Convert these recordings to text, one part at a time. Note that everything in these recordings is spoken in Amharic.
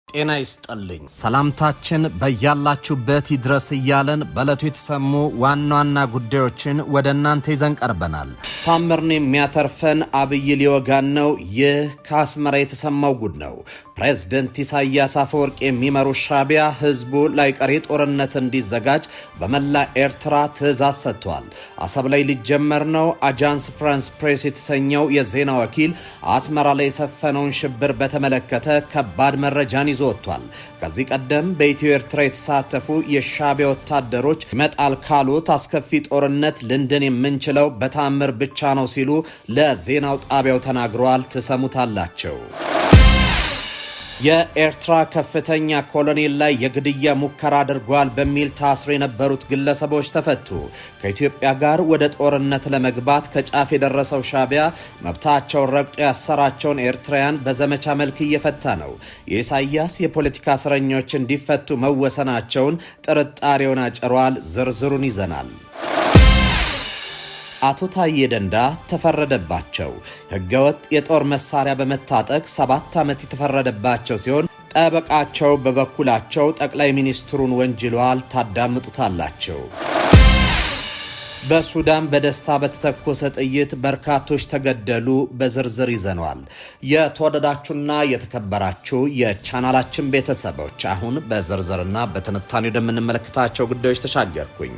ጤና ይስጥልኝ ሰላምታችን በያላችሁበት ይድረስ እያለን በለቱ የተሰሙ ዋና ዋና ጉዳዮችን ወደ እናንተ ይዘን ቀርበናል። ታምርን የሚያተርፈን አብይ ሊወጋን ነው። ይህ ከአስመራ የተሰማው ጉድ ነው። ፕሬዝዳንት ኢሳያስ አፈወርቂ የሚመሩ ሻዕቢያ ህዝቡ ላይቀሬ ጦርነት እንዲዘጋጅ በመላ ኤርትራ ትዕዛዝ ሰጥቷል። አሰብ ላይ ሊጀመር ነው። አጃንስ ፍራንስ ፕሬስ የተሰኘው የዜና ወኪል አስመራ ላይ የሰፈነውን ሽብር በተመለከተ ከባድ መረጃን ይዞቷል። ከዚህ ቀደም በኢትዮ ኤርትራ የተሳተፉ የሻዕቢያ ወታደሮች ይመጣል ካሉት አስከፊ ጦርነት ልንድን የምንችለው በታምር ብቻ ነው ሲሉ ለዜናው ጣቢያው ተናግረዋል። ትሰሙታላቸው። የኤርትራ ከፍተኛ ኮሎኔል ላይ የግድያ ሙከራ አድርጓል በሚል ታስሮ የነበሩት ግለሰቦች ተፈቱ። ከኢትዮጵያ ጋር ወደ ጦርነት ለመግባት ከጫፍ የደረሰው ሻዕቢያ መብታቸውን ረግጦ ያሰራቸውን ኤርትራውያን በዘመቻ መልክ እየፈታ ነው። የኢሳያስ የፖለቲካ እስረኞች እንዲፈቱ መወሰናቸውን ጥርጣሬውን አጭሯል። ዝርዝሩን ይዘናል። አቶ ታዬ ደንዳ ተፈረደባቸው። ህገወጥ የጦር መሳሪያ በመታጠቅ 7 ዓመት የተፈረደባቸው ሲሆን ጠበቃቸው በበኩላቸው ጠቅላይ ሚኒስትሩን ወንጅለዋል። ታዳምጡታላቸው። በሱዳን በደስታ በተተኮሰ ጥይት በርካቶች ተገደሉ። በዝርዝር ይዘነዋል። የተወደዳችሁና የተከበራችሁ የቻናላችን ቤተሰቦች አሁን በዝርዝርና በትንታኔ ወደምንመለከታቸው ጉዳዮች ተሻገርኩኝ።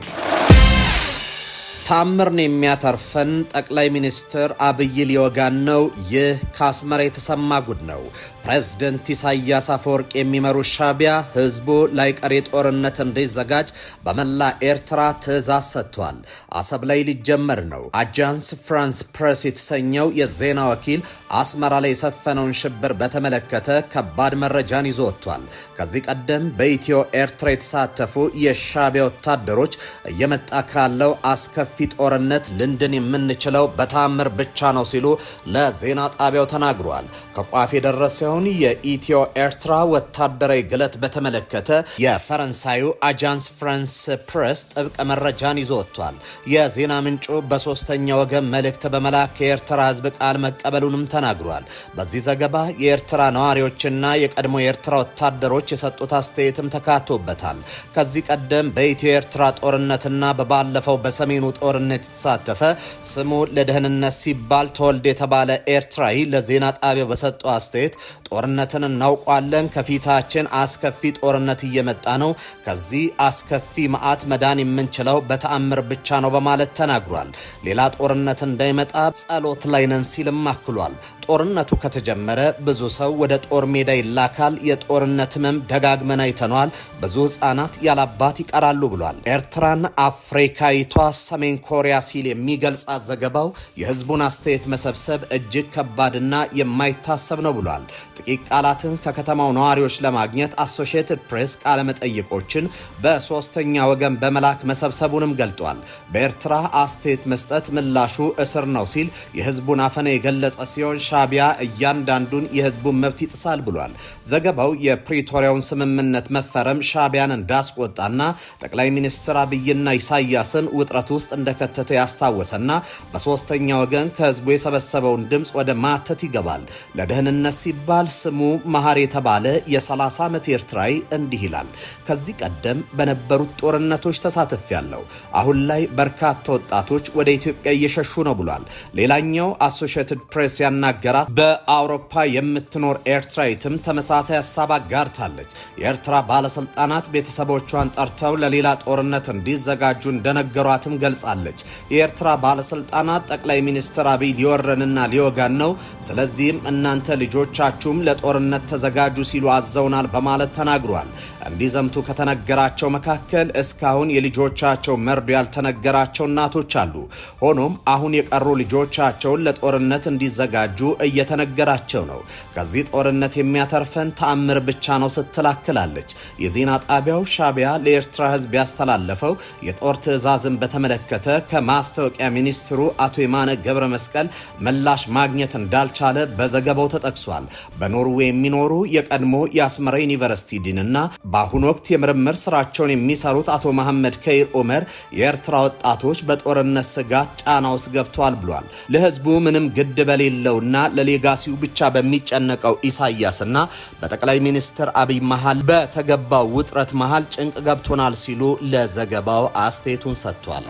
ታምርን የሚያተርፈን ጠቅላይ ሚኒስትር አብይ ሊወጋን ነው። ይህ ከአስመራ የተሰማ ጉድ ነው። ፕሬዝዳንት ኢሳያስ አፈወርቂ የሚመሩ ሻዕቢያ ህዝቡ ላይቀሬ ጦርነት እንዲዘጋጅ በመላ ኤርትራ ትዕዛዝ ሰጥቷል። አሰብ ላይ ሊጀመር ነው። አጃንስ ፍራንስ ፕሬስ የተሰኘው የዜና ወኪል አስመራ ላይ የሰፈነውን ሽብር በተመለከተ ከባድ መረጃን ይዞ ወጥቷል። ከዚህ ቀደም በኢትዮ ኤርትራ የተሳተፉ የሻዕቢያ ወታደሮች እየመጣ ካለው አስከፊ ጦርነት ልንድን የምንችለው በታምር ብቻ ነው ሲሉ ለዜና ጣቢያው ተናግረዋል። ከቋፍ የደረሰውን የኢትዮ ኤርትራ ወታደራዊ ግለት በተመለከተ የፈረንሳዩ አጃንስ ፍራንስ ፕሬስ ጥብቅ መረጃን ይዞ ወጥቷል። የዜና ምንጩ በሶስተኛ ወገን መልእክት በመላክ የኤርትራ ህዝብ ቃል መቀበሉንም ተናግሯል። በዚህ ዘገባ የኤርትራ ነዋሪዎችና የቀድሞ የኤርትራ ወታደሮች የሰጡት አስተያየትም ተካቶበታል። ከዚህ ቀደም በኢትዮ ኤርትራ ጦርነትና በባለፈው በሰሜኑ ጦርነት የተሳተፈ ስሙ ለደህንነት ሲባል ተወልደ የተባለ ኤርትራዊ ለዜና ጣቢያው በሰጠው አስተያየት ጦርነትን እናውቋለን፣ ከፊታችን አስከፊ ጦርነት እየመጣ ነው፣ ከዚህ አስከፊ መዓት መዳን የምንችለው በተአምር ብቻ ነው በማለት ተናግሯል። ሌላ ጦርነት እንዳይመጣ ጸሎት ላይ ነን ሲልም አክሏል። ጦርነቱ ከተጀመረ ብዙ ሰው ወደ ጦር ሜዳ ይላካል። የጦርነት ህመም ደጋግመን አይተኗል። ብዙ ህጻናት ያላባት ይቀራሉ ብሏል። ኤርትራን አፍሪካዊቷ ሰሜን ኮሪያ ሲል የሚገልጻት ዘገባው የህዝቡን አስተያየት መሰብሰብ እጅግ ከባድና የማይታሰብ ነው ብሏል። ጥቂት ቃላትን ከከተማው ነዋሪዎች ለማግኘት አሶሺየትድ ፕሬስ ቃለ መጠይቆችን በሶስተኛ ወገን በመላክ መሰብሰቡንም ገልጧል። በኤርትራ አስተያየት መስጠት ምላሹ እስር ነው ሲል የህዝቡን አፈና የገለጸ ሲሆን ሻዕቢያ እያንዳንዱን የህዝቡን መብት ይጥሳል ብሏል። ዘገባው የፕሪቶሪያውን ስምምነት መፈረም ሻዕቢያን እንዳስቆጣና ጠቅላይ ሚኒስትር አብይና ኢሳያስን ውጥረት ውስጥ እንደከተተ ያስታወሰና በሶስተኛ ወገን ከህዝቡ የሰበሰበውን ድምፅ ወደ ማተት ይገባል። ለደህንነት ሲባል ስሙ መሐር የተባለ የ30 ዓመት ኤርትራዊ እንዲህ ይላል። ከዚህ ቀደም በነበሩት ጦርነቶች ተሳትፌያለሁ። አሁን ላይ በርካታ ወጣቶች ወደ ኢትዮጵያ እየሸሹ ነው ብሏል። ሌላኛው አሶሺየትድ ፕሬስ ያናገራት በአውሮፓ የምትኖር ኤርትራዊትም ተመሳሳይ ሀሳብ አጋርታለች። የኤርትራ ባለስልጣናት ቤተሰቦቿን ጠርተው ለሌላ ጦርነት እንዲዘጋጁ እንደነገሯትም ገልጻለች። የኤርትራ ባለስልጣናት ጠቅላይ ሚኒስትር አብይ ሊወረንና ሊወጋን ነው፣ ስለዚህም እናንተ ልጆቻችሁም ለጦርነት ተዘጋጁ ሲሉ አዘውናል በማለት ተናግሯል። እንዲዘምቱ ከተነገራቸው መካከል እስካሁን የልጆቻቸው መርዶ ያልተነገራቸው እናቶች አሉ። ሆኖም አሁን የቀሩ ልጆቻቸውን ለጦርነት እንዲዘጋጁ እየተነገራቸው ነው። ከዚህ ጦርነት የሚያተርፈን ተአምር ብቻ ነው ስትላክላለች። የዜና ጣቢያው ሻዕቢያ ለኤርትራ ህዝብ ያስተላለፈው የጦር ትዕዛዝን በተመለከተ ከማስታወቂያ ሚኒስትሩ አቶ የማነ ገብረ መስቀል ምላሽ ማግኘት እንዳልቻለ በዘገባው ተጠቅሷል። በኖርዌይ የሚኖሩ የቀድሞ የአስመራ ዩኒቨርሲቲ ዲንና በአሁኑ ወቅት የምርምር ስራቸውን የሚሰሩት አቶ መሐመድ ከይር ኡመር የኤርትራ ወጣቶች በጦርነት ስጋት ጫና ውስጥ ገብተዋል ብሏል። ለህዝቡ ምንም ግድ በሌለውና ለሌጋሲው ብቻ በሚጨነቀው ኢሳያስና በጠቅላይ ሚኒስትር አብይ መሃል በተገባው ውጥረት መሃል ጭንቅ ገብቶናል ሲሉ ለዘገባው አስተያየቱን ሰጥቷል።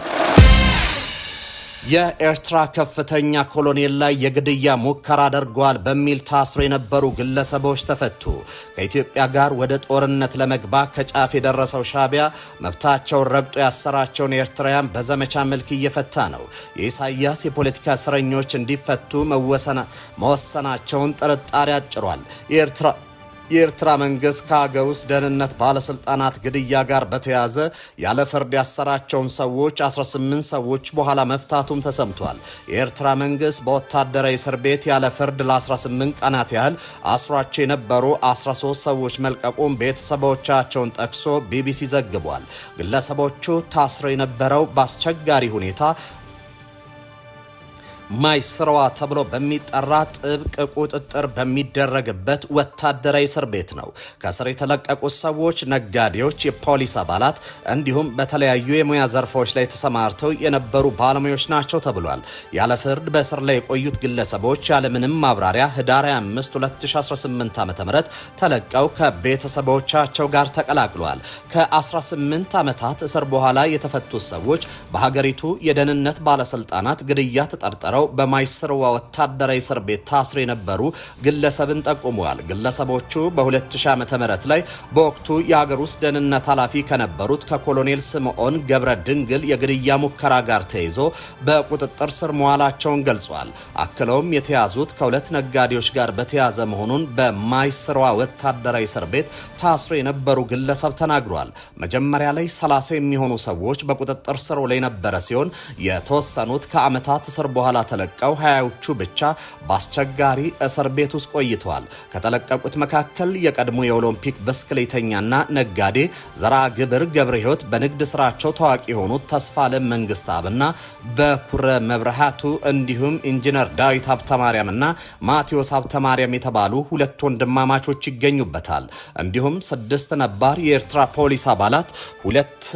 የኤርትራ ከፍተኛ ኮሎኔል ላይ የግድያ ሙከራ አድርጓል በሚል ታስሮ የነበሩ ግለሰቦች ተፈቱ። ከኢትዮጵያ ጋር ወደ ጦርነት ለመግባት ከጫፍ የደረሰው ሻዕቢያ መብታቸውን ረግጦ ያሰራቸውን ኤርትራውያን በዘመቻ መልክ እየፈታ ነው። የኢሳያስ የፖለቲካ እስረኞች እንዲፈቱ መወሰናቸውን ጥርጣሬ አጭሯል። የኤርትራ መንግስት ከሀገር ውስጥ ደህንነት ባለስልጣናት ግድያ ጋር በተያያዘ ያለ ፍርድ ያሰራቸውን ሰዎች 18 ሰዎች በኋላ መፍታቱም ተሰምቷል። የኤርትራ መንግስት በወታደራዊ እስር ቤት ያለ ፍርድ ለ18 ቀናት ያህል አስሯቸው የነበሩ 13 ሰዎች መልቀቁን ቤተሰቦቻቸውን ጠቅሶ ቢቢሲ ዘግቧል። ግለሰቦቹ ታስረው የነበረው በአስቸጋሪ ሁኔታ ማይስረዋ ተብሎ በሚጠራ ጥብቅ ቁጥጥር በሚደረግበት ወታደራዊ እስር ቤት ነው። ከስር የተለቀቁት ሰዎች ነጋዴዎች፣ የፖሊስ አባላት እንዲሁም በተለያዩ የሙያ ዘርፎች ላይ ተሰማርተው የነበሩ ባለሙያዎች ናቸው ተብሏል። ያለ ፍርድ በእስር ላይ የቆዩት ግለሰቦች ያለምንም ማብራሪያ ህዳር 25 2018 ዓ.ም ተለቀው ከቤተሰቦቻቸው ጋር ተቀላቅለዋል። ከ18 ዓመታት እስር በኋላ የተፈቱት ሰዎች በሀገሪቱ የደህንነት ባለስልጣናት ግድያ ተጠርጥረው በማይስረዋ ወታደራዊ እስር ቤት ታስረው የነበሩ ግለሰብን ጠቁመዋል። ግለሰቦቹ በ2000 ዓ.ም ላይ በወቅቱ የሀገር ውስጥ ደህንነት ኃላፊ ከነበሩት ከኮሎኔል ስምዖን ገብረ ድንግል የግድያ ሙከራ ጋር ተይዞ በቁጥጥር ስር መዋላቸውን ገልጿል። አክለውም የተያዙት ከሁለት ነጋዴዎች ጋር በተያዘ መሆኑን በማይስረዋ ወታደራዊ እስር ቤት ታስረው የነበሩ ግለሰብ ተናግሯል። መጀመሪያ ላይ 30 የሚሆኑ ሰዎች በቁጥጥር ስር ላይ የነበረ ሲሆን የተወሰኑት ከዓመታት እስር በኋላ ተለቀው 20ዎቹ ብቻ በአስቸጋሪ እስር ቤት ውስጥ ቆይተዋል። ከተለቀቁት መካከል የቀድሞ የኦሎምፒክ ብስክሌተኛና ነጋዴ ዘርአግብር ገብረ ሕይወት፣ በንግድ ስራቸው ታዋቂ የሆኑት ተስፋለም መንግስታብና በኩረ መብርሃቱ እንዲሁም ኢንጂነር ዳዊት ሀብተማርያምና ማቴዎስ ሀብተማርያም የተባሉ ሁለት ወንድማማቾች ይገኙበታል። እንዲሁም 6 ነባር የኤርትራ ፖሊስ አባላት 2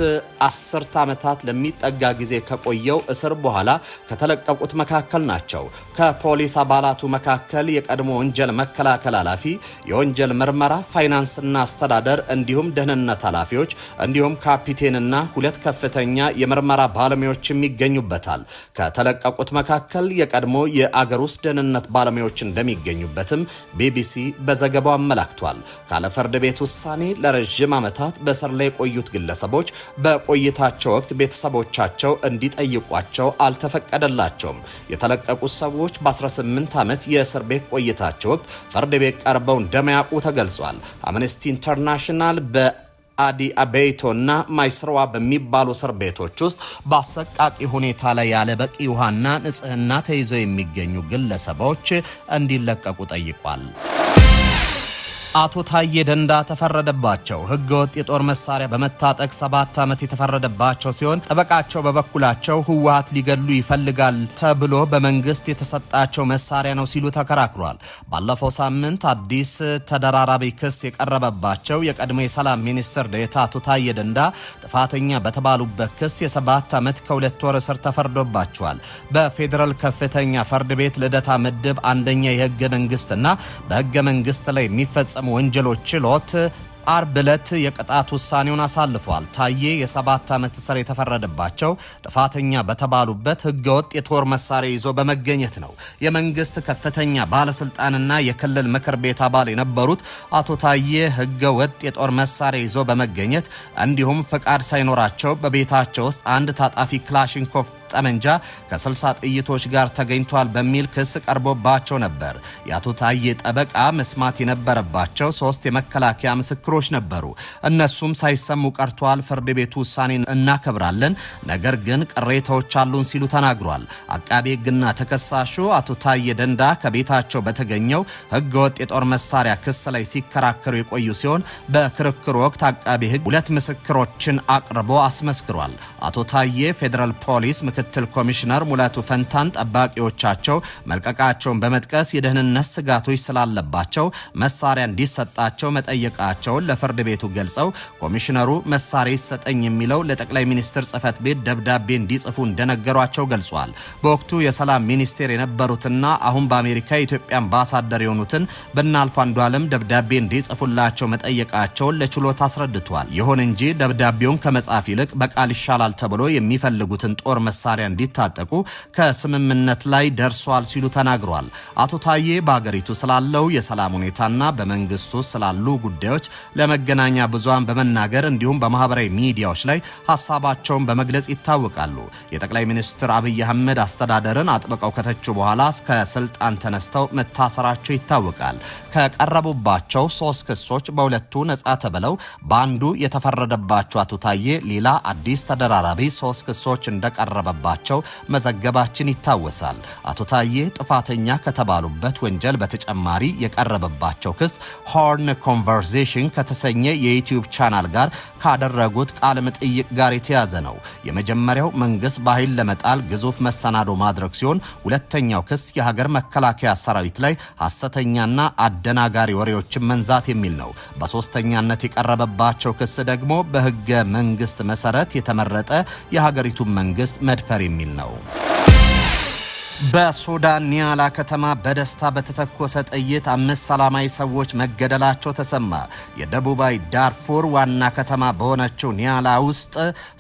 10 ዓመታት ለሚጠጋ ጊዜ ከቆየው እስር በኋላ ከተለቀቁት መካከል ናቸው። ከፖሊስ አባላቱ መካከል የቀድሞ ወንጀል መከላከል ኃላፊ፣ የወንጀል ምርመራ፣ ፋይናንስና አስተዳደር እንዲሁም ደህንነት ኃላፊዎች እንዲሁም ካፒቴንና 2 ከፍተኛ የምርመራ ባለሙያዎችም ይገኙበታል። ከተለቀቁት መካከል የቀድሞ የአገር ውስጥ ደህንነት ባለሙያዎች እንደሚገኙበትም ቢቢሲ በዘገባው አመላክቷል። ካለ ፍርድ ቤት ውሳኔ ለረጅም ዓመታት በእስር ላይ የቆዩት ግለሰቦች በቆይታቸው ወቅት ቤተሰቦቻቸው እንዲጠይቋቸው አልተፈቀደላቸውም። የተለቀቁት ሰዎች በ18 ዓመት የእስር ቤት ቆይታቸው ወቅት ፍርድ ቤት ቀርበው እንደማያውቁ ተገልጿል። አምነስቲ ኢንተርናሽናል በአዲ አቤይቶና ማይስረዋ በሚባሉ እስር ቤቶች ውስጥ በአሰቃቂ ሁኔታ ላይ ያለ በቂ ውሃና ንጽህና ተይዘው የሚገኙ ግለሰቦች እንዲለቀቁ ጠይቋል። አቶ ታዬ ደንዳ ተፈረደባቸው። ህገወጥ የጦር መሳሪያ በመታጠቅ 7 ዓመት የተፈረደባቸው ሲሆን ጠበቃቸው በበኩላቸው ህወሓት ሊገሉ ይፈልጋል ተብሎ በመንግስት የተሰጣቸው መሳሪያ ነው ሲሉ ተከራክሯል። ባለፈው ሳምንት አዲስ ተደራራቢ ክስ የቀረበባቸው የቀድሞ የሰላም ሚኒስትር ዴኤታ አቶ ታዬ ደንዳ ጥፋተኛ በተባሉበት ክስ የ7 ዓመት ከ2 ወር እስር ተፈርዶባቸዋል። በፌዴራል ከፍተኛ ፍርድ ቤት ልደታ ምድብ አንደኛ የህገ መንግስትና በህገ መንግስት ላይ የሚፈጸሙ ወንጀሎች ችሎት አርብ ዕለት የቅጣት ውሳኔውን አሳልፏል። ታዬ የ7 ዓመት እስር የተፈረደባቸው ጥፋተኛ በተባሉበት ህገወጥ የጦር መሳሪያ ይዞ በመገኘት ነው። የመንግስት ከፍተኛ ባለስልጣንና የክልል ምክር ቤት አባል የነበሩት አቶ ታዬ ህገወጥ የጦር መሳሪያ ይዞ በመገኘት እንዲሁም ፍቃድ ሳይኖራቸው በቤታቸው ውስጥ አንድ ታጣፊ ክላሽንኮቭ ጠመንጃ ከ60 ጥይቶች ጋር ተገኝቷል በሚል ክስ ቀርቦባቸው ነበር። የአቶ ታዬ ጠበቃ መስማት የነበረባቸው 3 የመከላከያ ምስክሮች ነበሩ። እነሱም ሳይሰሙ ቀርተዋል። ፍርድ ቤቱ ውሳኔን እናከብራለን፣ ነገር ግን ቅሬታዎች አሉን ሲሉ ተናግሯል። አቃቤ ሕግና ተከሳሹ አቶ ታዬ ደንዳ ከቤታቸው በተገኘው ህገወጥ የጦር መሳሪያ ክስ ላይ ሲከራከሩ የቆዩ ሲሆን በክርክሩ ወቅት አቃቤ ሕግ 2 ምስክሮችን አቅርቦ አስመስክሯል። አቶ ታዬ ፌዴራል ፖሊስ ምክትል ኮሚሽነር ሙላቱ ፈንታን ጠባቂዎቻቸው መልቀቃቸውን በመጥቀስ የደህንነት ስጋቶች ስላለባቸው መሳሪያ እንዲሰጣቸው መጠየቃቸውን ለፍርድ ቤቱ ገልጸው ኮሚሽነሩ መሳሪያ ይሰጠኝ የሚለው ለጠቅላይ ሚኒስትር ጽህፈት ቤት ደብዳቤ እንዲጽፉ እንደነገሯቸው ገልጿል። በወቅቱ የሰላም ሚኒስቴር የነበሩትና አሁን በአሜሪካ የኢትዮጵያ አምባሳደር የሆኑትን በእናልፉ አንዱዓለም ደብዳቤ እንዲጽፉላቸው መጠየቃቸውን ለችሎት አስረድቷል። ይሁን እንጂ ደብዳቤውን ከመጻፍ ይልቅ በቃል ይሻላል ተብሎ የሚፈልጉትን ጦር መሳሪያ እንዲታጠቁ ከስምምነት ላይ ደርሷል ሲሉ ተናግሯል። አቶ ታዬ በአገሪቱ ስላለው የሰላም ሁኔታና በመንግስቱ ስላሉ ጉዳዮች ለመገናኛ ብዙሃን በመናገር እንዲሁም በማህበራዊ ሚዲያዎች ላይ ሐሳባቸውን በመግለጽ ይታወቃሉ። የጠቅላይ ሚኒስትር አብይ አህመድ አስተዳደርን አጥብቀው ከተቹ በኋላ እስከ ስልጣን ተነስተው መታሰራቸው ይታወቃል። ከቀረቡባቸው 3 ክሶች በሁለቱ ነጻ ተብለው በአንዱ የተፈረደባቸው አቶ ታዬ ሌላ አዲስ ተደራራቢ 3 ክሶች እንደቀረበባቸው መዘገባችን ይታወሳል። አቶ ታዬ ጥፋተኛ ከተባሉበት ወንጀል በተጨማሪ የቀረበባቸው ክስ ሆርን ኮንቨርሴሽን ከተሰኘ የዩቲዩብ ቻናል ጋር ካደረጉት ቃለ መጠይቅ ጋር የተያዘ ነው። የመጀመሪያው መንግስት በኃይል ለመጣል ግዙፍ መሰናዶ ማድረግ ሲሆን ሁለተኛው ክስ የሀገር መከላከያ ሰራዊት ላይ ሐሰተኛና አደናጋሪ ወሬዎችን መንዛት የሚል ነው። በሶስተኛነት የቀረበባቸው ክስ ደግሞ በህገ መንግስት መሰረት የተመረጠ የሀገሪቱን መንግስት መድፈር የሚል ነው። በሱዳን ኒያላ ከተማ በደስታ በተተኮሰ ጥይት 5 ሰላማዊ ሰዎች መገደላቸው ተሰማ። የደቡባዊ ዳርፉር ዋና ከተማ በሆነችው ኒያላ ውስጥ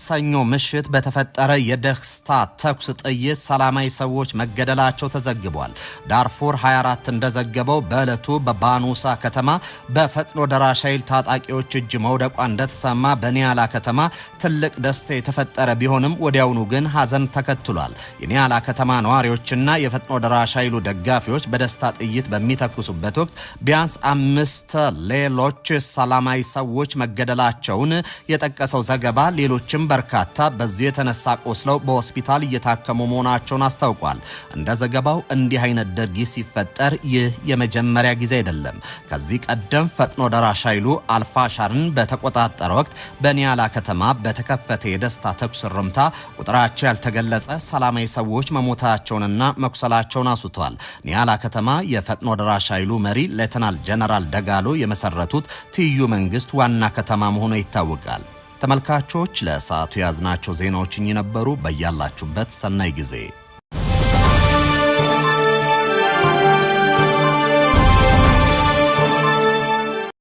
ሰኞ ምሽት በተፈጠረ የደስታ ተኩስ ጥይት ሰላማዊ ሰዎች መገደላቸው ተዘግቧል። ዳርፉር 24 እንደዘገበው በዕለቱ በባኑሳ ከተማ በፈጥኖ ደራሽ ኃይል ታጣቂዎች እጅ መውደቋ እንደተሰማ በኒያላ ከተማ ትልቅ ደስታ የተፈጠረ ቢሆንም ወዲያውኑ ግን ሐዘን ተከትሏል። የኒያላ ከተማ ነዋሪዎች እና የፈጥኖ ደራሽ ኃይሉ ደጋፊዎች በደስታ ጥይት በሚተኩሱበት ወቅት ቢያንስ 5 ሌሎች ሰላማዊ ሰዎች መገደላቸውን የጠቀሰው ዘገባ ሌሎችም በርካታ በዚህ የተነሳ ቆስለው በሆስፒታል እየታከሙ መሆናቸውን አስታውቋል። እንደ ዘገባው እንዲህ አይነት ድርጊት ሲፈጠር ይህ የመጀመሪያ ጊዜ አይደለም። ከዚህ ቀደም ፈጥኖ ደራሽ ኃይሉ አልፋሻርን በተቆጣጠረ ወቅት በኒያላ ከተማ በተከፈተ የደስታ ተኩስ ርምታ ቁጥራቸው ያልተገለጸ ሰላማዊ ሰዎች መሞታቸውን መቁሰላቸውን አስቷል። ኒያላ ከተማ የፈጥኖ ደራሽ ኃይሉ መሪ ሌተናል ጀነራል ደጋሎ የመሰረቱት ትይዩ መንግስት ዋና ከተማ መሆኑ ይታወቃል። ተመልካቾች ለሰዓቱ ያዝናቸው ዜናዎች እኚህ ነበሩ። በያላችሁበት ሰናይ ጊዜ